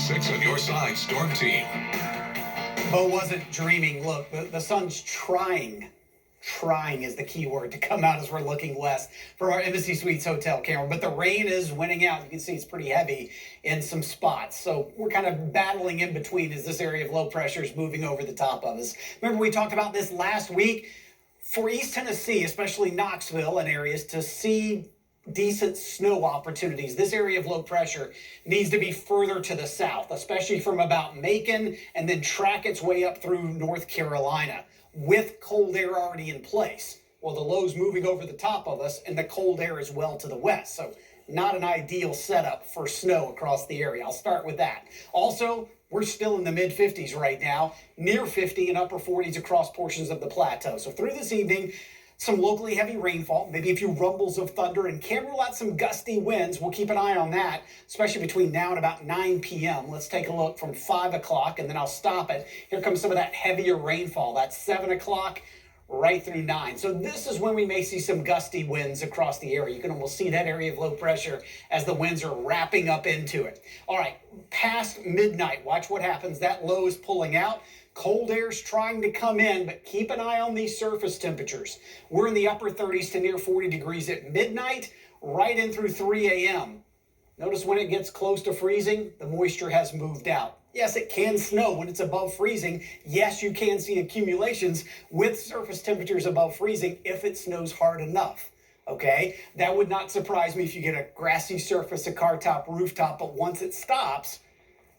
6 on your side, Storm Team. Bo wasn't dreaming. Look, the sun's trying is the key word to come out as we're looking west from our Embassy Suites hotel camera. But the rain is winning out. You can see it's pretty heavy in some spots. So we're kind of battling in between as this area of low pressure is moving over the top of us. Remember, we talked about this last week. For East Tennessee, especially Knoxville and areas, to see decent snow opportunities, this area of low pressure needs to be further to the south, especially from about Macon, and then track its way up through North Carolina with cold air already in place. Well, the low's moving over the top of us, and the cold air is well to the west. So not an ideal setup for snow across the area. I'll start with that. Also, we're still in the mid-50s right now, near 50 and upper 40s across portions of the plateau. So through this evening, some locally heavy rainfall, maybe a few rumbles of thunder, and can rule out some gusty winds. We'll keep an eye on that, especially between now and about 9 p.m. Let's take a look from 5 o'clock, and then I'll stop it. Here comes some of that heavier rainfall. That's 7 o'clock right through 9. So this is when we may see some gusty winds across the area. You can almost see that area of low pressure as the winds are wrapping up into it. All right, past midnight, watch what happens. That low is pulling out. Cold air's trying to come in, but keep an eye on these surface temperatures. We're in the upper 30s to near 40 degrees at midnight, right in through 3 a.m. Notice when it gets close to freezing, the moisture has moved out. Yes, it can snow when it's above freezing. Yes, you can see accumulations with surface temperatures above freezing if it snows hard enough. Okay, that would not surprise me if you get a grassy surface, a car top, rooftop, but once it stops,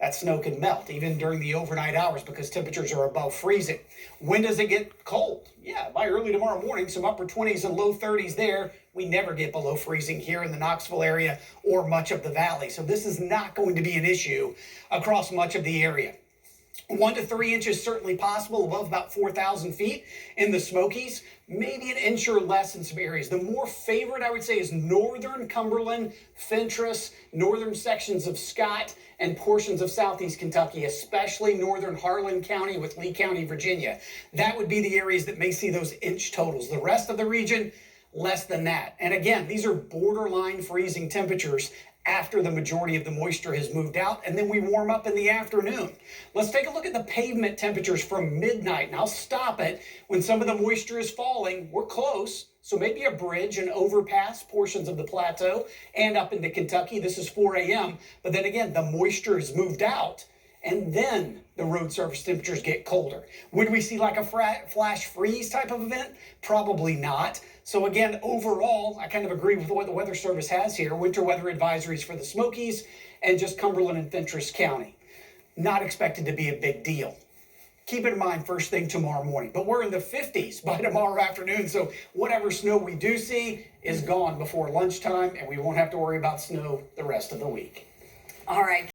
that snow can melt, even during the overnight hours, because temperatures are above freezing. When does it get cold? Yeah, by early tomorrow morning, some upper 20s and low 30s there. We never get below freezing here in the Knoxville area or much of the valley. So this is not going to be an issue across much of the area. 1 to 3 inches certainly possible above about 4,000 feet in the Smokies, maybe an inch or less in some areas. The more favorite, I would say, is northern Cumberland, Fentress, northern sections of Scott, and portions of southeast Kentucky, especially northern Harlan County with Lee County, Virginia. That would be the areas that may see those inch totals. The rest of the region, less than that. And again, these are borderline freezing temperatures after the majority of the moisture has moved out, and then we warm up in the afternoon. Let's take a look at the pavement temperatures from midnight, and I'll stop it when some of the moisture is falling. We're close, so maybe a bridge and overpass portions of the plateau and up into Kentucky. This is 4 a.m., but then again, the moisture has moved out, and then the road surface temperatures get colder. Would we see like a flash freeze type of event? Probably not. So again, overall, I kind of agree with what the Weather Service has here. Winter weather advisories for the Smokies and just Cumberland and Fentress County. Not expected to be a big deal. Keep it in mind first thing tomorrow morning. But we're in the 50s by tomorrow afternoon, so whatever snow we do see is gone before lunchtime, and we won't have to worry about snow the rest of the week. All right.